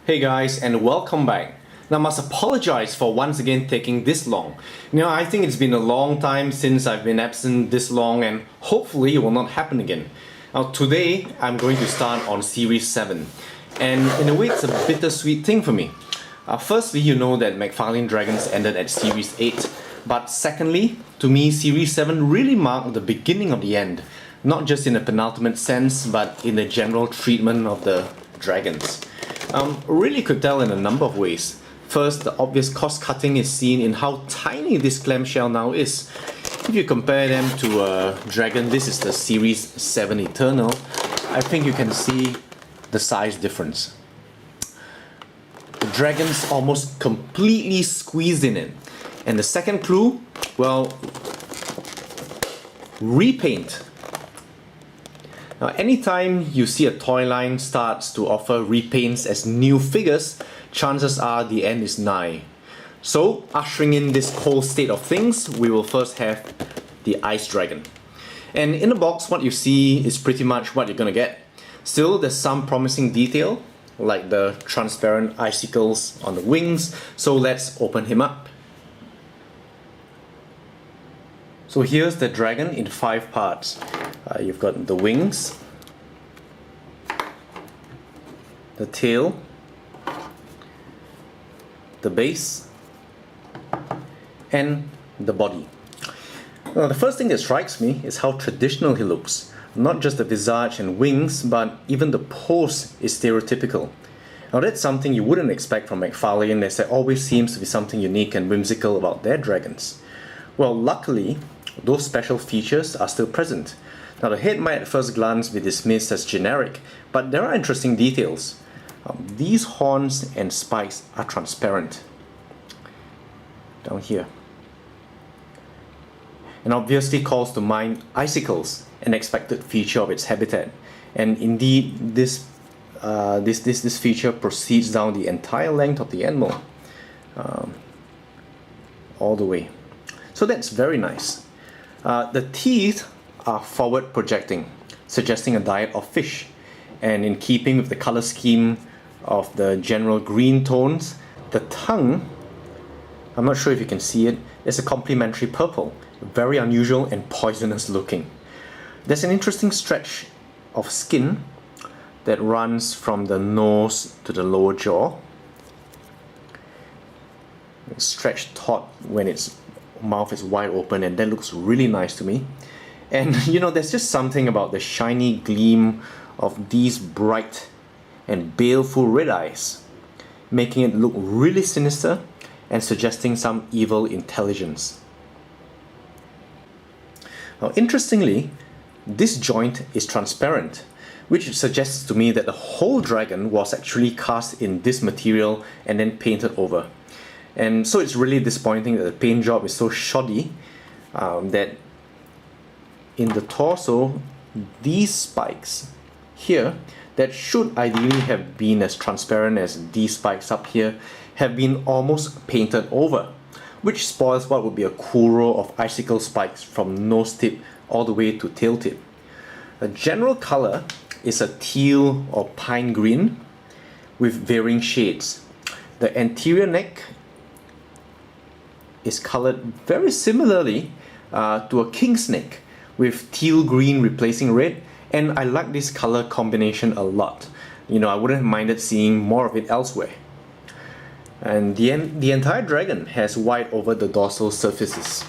Hey guys, and welcome back. Now I must apologize for once again taking this long. I think it's been a long time since I've been absent this long, and hopefully it will not happen again. Now today I'm going to start on Series 7, and in a way it's a bittersweet thing for me. Firstly, you know that McFarlane Dragons ended at Series 8, but secondly, to me Series 7 really marked the beginning of the end, not just in a penultimate sense, but in the general treatment of the dragons. Really could tell in a number of ways. First, the obvious cost cutting is seen in how tiny this clamshell now is. If you compare them to a dragon, this is the Series 7 Eternal, I think you can see the size difference. The dragon's almost completely squeezed in it. And the second clue, well, repaint. Now, anytime you see a toy line starts to offer repaints as new figures, chances are the end is nigh. So, ushering in this whole state of things, we will first have the Ice Dragon. And in the box, what you see is pretty much what you're gonna get. Still, there's some promising detail, like the transparent icicles on the wings, so let's open him up. So here's the dragon in 5 parts. You've got the wings, the tail, the base, and the body. Now, the first thing that strikes me is how traditional he looks. Not just the visage and wings, but even the pose is stereotypical. Now that's something you wouldn't expect from McFarlane, as there always seems to be something unique and whimsical about their dragons. Well, luckily, those special features are still present. Now the head might at first glance be dismissed as generic, but there are interesting details. These horns and spikes are transparent. Down here. And obviously calls to mind icicles, an expected feature of its habitat. And indeed, this feature proceeds down the entire length of the animal. All the way. So that's very nice. The teeth are forward projecting, suggesting a diet of fish, and in keeping with the color scheme of the general green tones, the tongue, I'm not sure if you can see it, is a complementary purple, very unusual and poisonous looking. There's an interesting stretch of skin that runs from the nose to the lower jaw. It's stretched taut when its mouth is wide open, and that looks really nice to me. And there's just something about the shiny gleam of these bright and baleful red eyes, making it look really sinister and suggesting some evil intelligence. Now, interestingly, this joint is transparent, which suggests to me that the whole dragon was actually cast in this material and then painted over. And so it's really disappointing that the paint job is so shoddy that in the torso, these spikes here that should ideally have been as transparent as these spikes up here have been almost painted over, which spoils what would be a cool row of icicle spikes from nose tip all the way to tail tip. The general color is a teal or pine green with varying shades. The anterior neck is colored very similarly to a king snake, with teal green replacing red, and I like this color combination a lot. I wouldn't have minded seeing more of it elsewhere. And the entire dragon has white over the dorsal surfaces.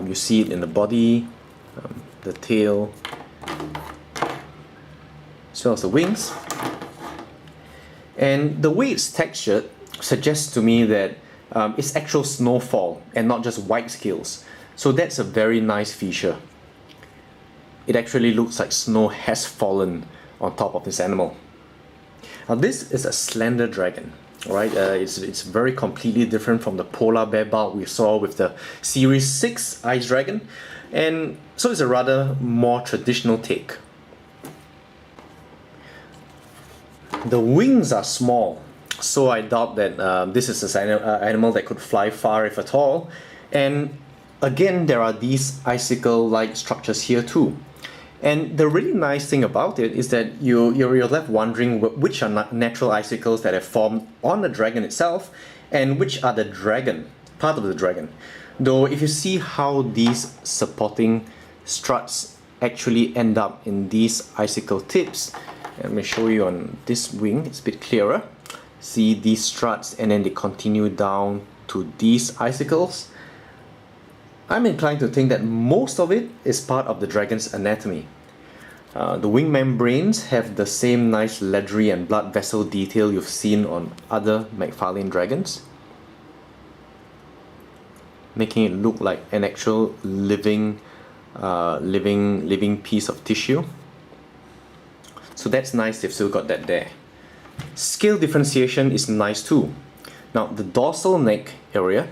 You see it in the body, the tail, as well as the wings. And the way it's textured suggests to me that it's actual snowfall and not just white scales. So that's a very nice feature. It actually looks like snow has fallen on top of this animal. Now this is a slender dragon, right? It's very completely different from the polar bear bulk we saw with the Series 6 Ice Dragon, and so it's a rather more traditional take. The wings are small, so I doubt that this is an animal that could fly far if at all, and again there are these icicle-like structures here too. And the really nice thing about it is that you're left wondering which are natural icicles that have formed on the dragon itself and which are the dragon, part of the dragon. Though if you see how these supporting struts actually end up in these icicle tips, let me show you on this wing, it's a bit clearer. See these struts and then they continue down to these icicles. I'm inclined to think that most of it is part of the dragon's anatomy. The wing membranes have the same nice leathery and blood vessel detail you've seen on other McFarlane Dragons, making it look like an actual living piece of tissue. So that's nice, they've still got that there. Scale differentiation is nice too. Now the dorsal neck area,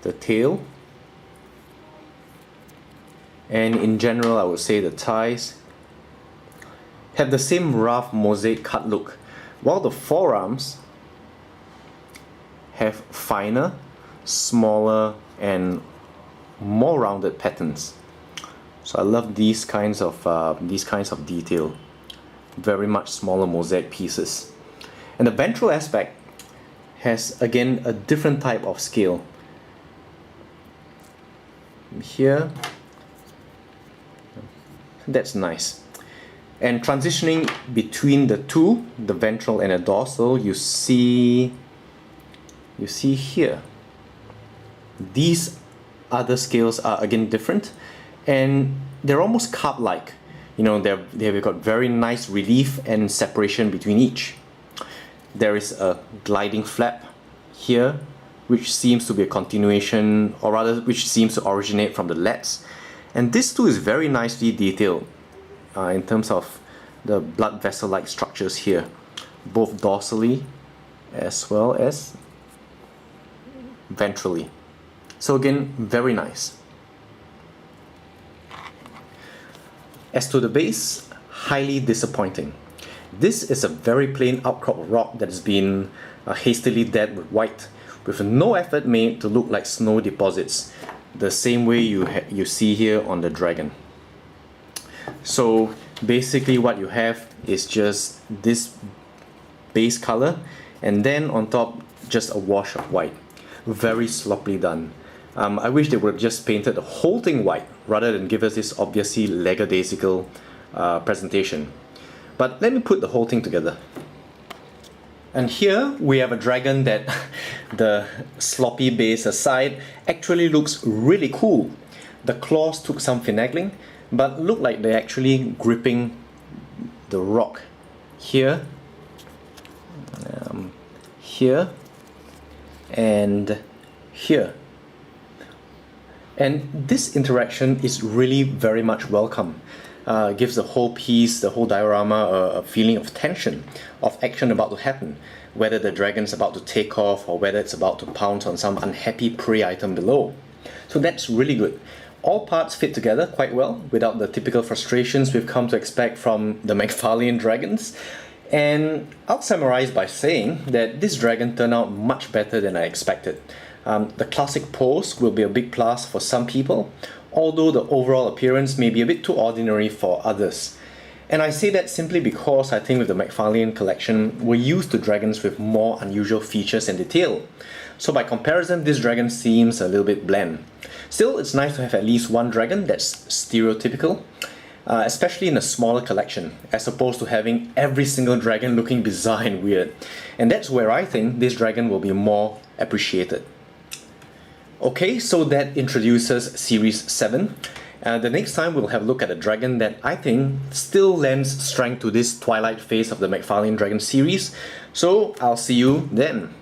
the tail, and in general I would say the thighs have the same rough mosaic cut look, while the forearms have finer, smaller and more rounded patterns. So I love these kinds of detail. Very much smaller mosaic pieces. And the ventral aspect has again a different type of scale. Here, that's nice. And transitioning between the two, the ventral and the dorsal, you see here. These other scales are again different, and they're almost carp-like. You know, they've got very nice relief and separation between each. There is a gliding flap here, which seems to be a continuation, or rather, which seems to originate from the lats. And this too is very nicely detailed in terms of the blood vessel-like structures here, both dorsally as well as ventrally. So again, very nice. As to the base, highly disappointing. This is a very plain outcrop of rock that has been hastily dabbed with white, with no effort made to look like snow deposits, the same way you see here on the dragon. So basically what you have is just this base color, and then on top just a wash of white. Very sloppily done. I wish they would have just painted the whole thing white rather than give us this obviously lackadaisical presentation. But let me put the whole thing together. And here we have a dragon that, the sloppy base aside, actually looks really cool. The claws took some finagling, but look like they're actually gripping the rock here, here, and here. And this interaction is really very much welcome. Gives the whole piece, the whole diorama, a feeling of tension, of action about to happen, whether the dragon's about to take off or whether it's about to pounce on some unhappy prey item below. So that's really good. All parts fit together quite well without the typical frustrations we've come to expect from the McFarlane Dragons. And I'll summarize by saying that this dragon turned out much better than I expected. The classic pose will be a big plus for some people, although the overall appearance may be a bit too ordinary for others. And I say that simply because I think with the McFarlane collection, we're used to dragons with more unusual features and detail. So by comparison, this dragon seems a little bit bland. Still, it's nice to have at least one dragon that's stereotypical, especially in a smaller collection, as opposed to having every single dragon looking bizarre and weird. And that's where I think this dragon will be more appreciated. Okay, so that introduces Series 7. The next time we'll have a look at a dragon that I think still lends strength to this twilight phase of the McFarlane Dragon series. So I'll see you then.